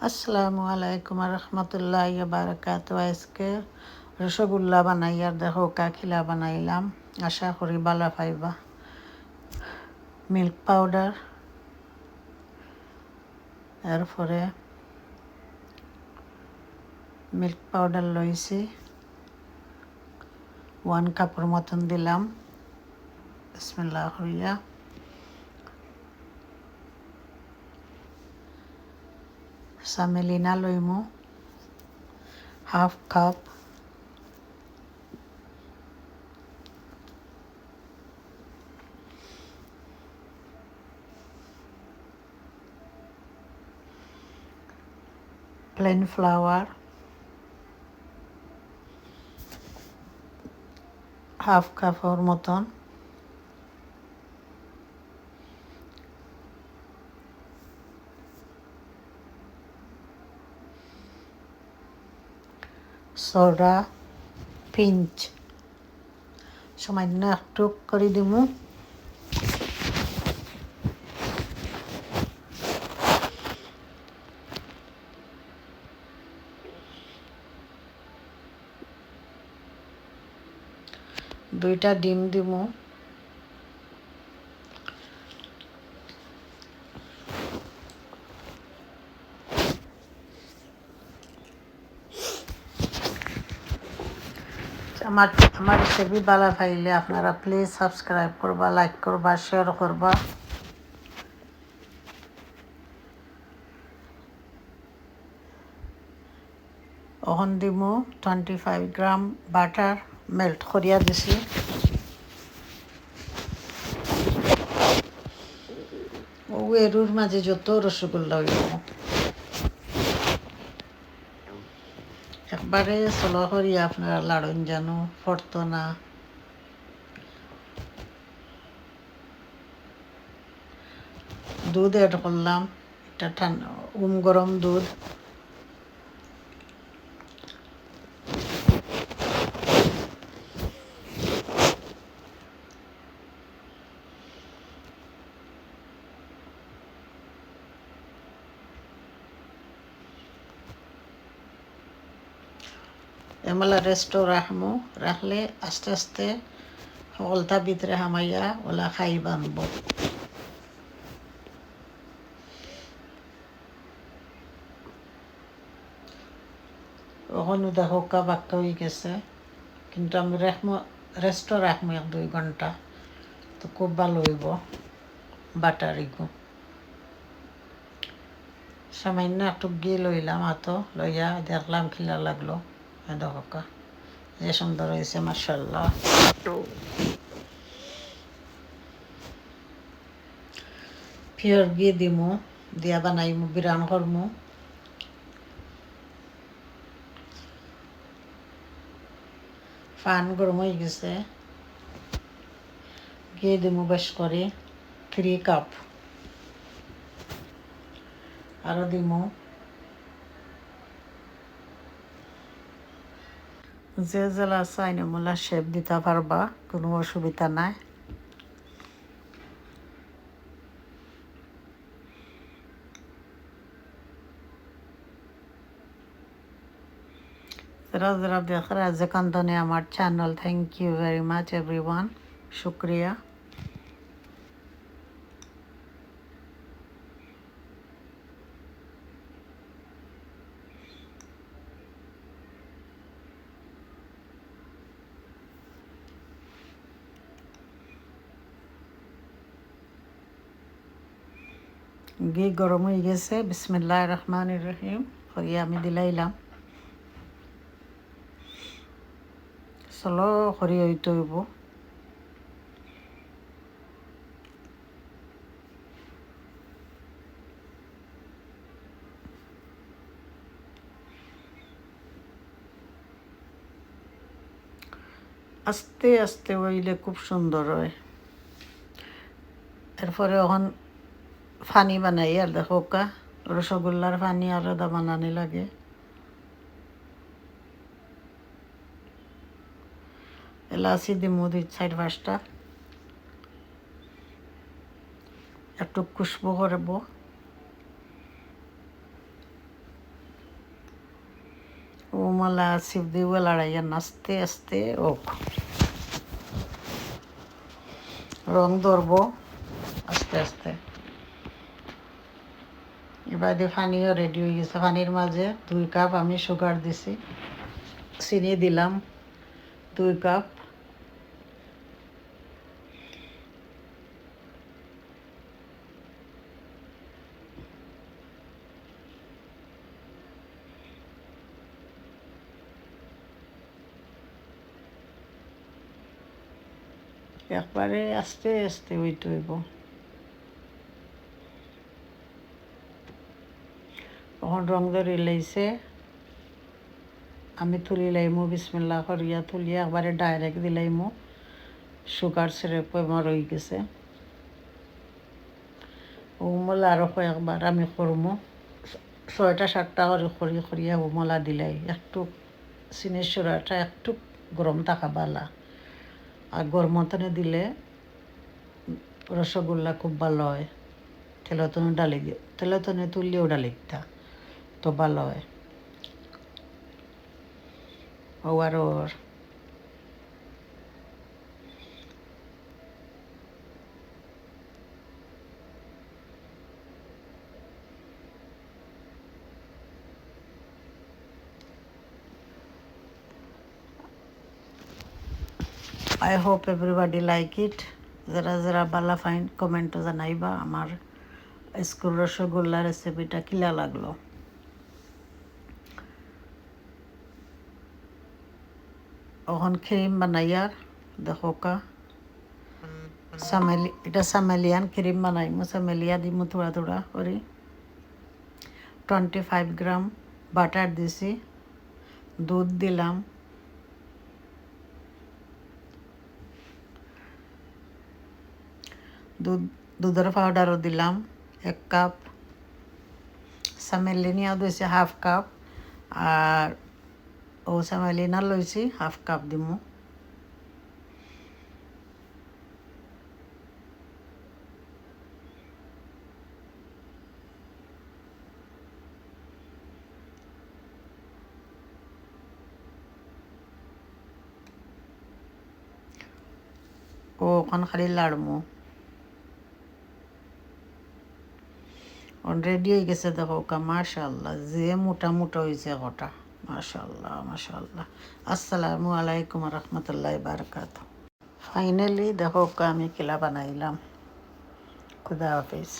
আসসালামু আলাইকুম রহমতুল্লাহ বারাকাত। আজকে রসগোল্লা বানাই আর দেখো কাখিলা বানাইলাম। আশা করি ভালো পাইবা। মিল্ক পাউডার, এরপরে মিল্ক পাউডার লইছি 1 কাপের মতন দিলাম। বিসমিল্লাহ হইয়া সামেলিনা লইমু 1/2 কাপ, প্লেন ফ্লাওয়ার 1/2 কাপের মতন, সোডা পিঞ্চ সামান্য একটু করে দিমু। দুইটা ডিম দিমু। আমার আমার রেসিপি ভালো পাইলে আপনারা প্লিজ সাবস্ক্রাইব করবা, লাইক করবা, শেয়ার করবা। ওহন দিমু 25 গ্রাম বাটার মেল্ট করিয়া দিছি। ও এরুর মাঝে যত রসগোল্লা হইব একবারে চলো করিয়া আপনারা লাড়ন জানো ফরতো না। দুধ অ্যাড করলাম, এটা ঠান্ডা গরম দুধ। এমলা রেস্টও রাখমু, রাখলে আস্তে আস্তে সকলটা ভিতরে হামাইয়া ওলা খাই বানব। ওখানে দেখো বাক্কা হয়ে গেছে, কিন্তু আমি রেস্টও রাখবো 1-2 ঘন্টা, তো খুব ভালো হইব বাটারিগু। সামান্য একটু গিয়ে লইলাম হাতো লইয়া দেখলাম খিলা লাগলো। দেখো যে সুন্দর হয়েছে মাশাআল্লাহ। পিওর ঘি দিমু, দিয়া বানাইমু, বিরান করমু। ফান গরম হয়ে গেছে, ঘি দিমু বেশ করে 3 কাপ। আরো দিমু, যে জেলা চাইনে মোলা শেপ দিতে পারবা, কোনো অসুবিধা নাই। যারা যারা দেখে যেখান থেকে আমার channel, thank you very much everyone, শুক্রিয়া। ঘি গরম হয়ে গেছে, বিসমিল্লাহির রহমানির রহিম করিয়া আমি দিলাইলাম। চলো করি হইতে হইব। আস্তে আস্তে হইলে খুব সুন্দর হয়। এরপরে এখন ফানি বানাই আর দেখো রসগোল্লার ফানি আলাদা বানানি লাগে। এলাচি দিমু 4-5টা, একটু খুশবু করব। মলা সিপ দিব লড়াইয়া আস্তে আস্তে ওক রং ধরবো আস্তে আস্তে। এবার পানিও রেডি হয়ে গেছে, পানির মাঝে 2 কাপ আমি সুগার দিছি, চিনি দিলাম 2 কাপ, একবারে আস্তে আস্তে হইতে হইব। তখন রং ধরে লাইছে, আমি তুলি লাইমু বিসমিল্লাহ করিয়া তুলিয়া একবারে ডাইরেক্ট দিলাইমু, সুগার সিরাপ আমার রয়ে গেছে। মলা আরও কয়েকবার আমি করমু, 6টা 7টা করে করিয়া মলা দিলাই। একটু চিনির সুরাটা একটু গরম থাকা বালা, আর গরমতনে দিলে রসগোল্লা খুব ভালো হয়। তেলতনে তুললেও ডালিটা তো ভালো হয়। আর I hope everybody like it. যারা যারা বালা ফাইন কমেন্টও জানাইবা আমার স্কুল রসগোল্লা রেসিপিটা কিলা লাগলো। এখন ক্রিম বানাইয়ার দেখো কা এটা সামেলিয়ান ক্রিম বানাইমু, সামেলিয়া দিমু থোড়া থোড়া করে। 25 গ্রাম বাটার দিছি, দুধ দিলাম, দুধের পাউডারও দিলাম 1 কাপ, সামেলিনা দিয়েছি 1/2 কাপ, আর সামেলিনা লইছি 1/2 কাপ দিমু। ওখান খালি লাড়মু। রেডি হয়ে গেছে দেখো কা, মাশাআল্লাহ যে মোটা মোটা হয়েছে কটা, মাশাআল্লাহ মাশাআল্লাহ। আসসালামু আলাইকুম রহমতুল্লাহ বারকাত। ফাইনালি দেখো কা আমি কিলা বানাইলাম। খুদা হাফিজ।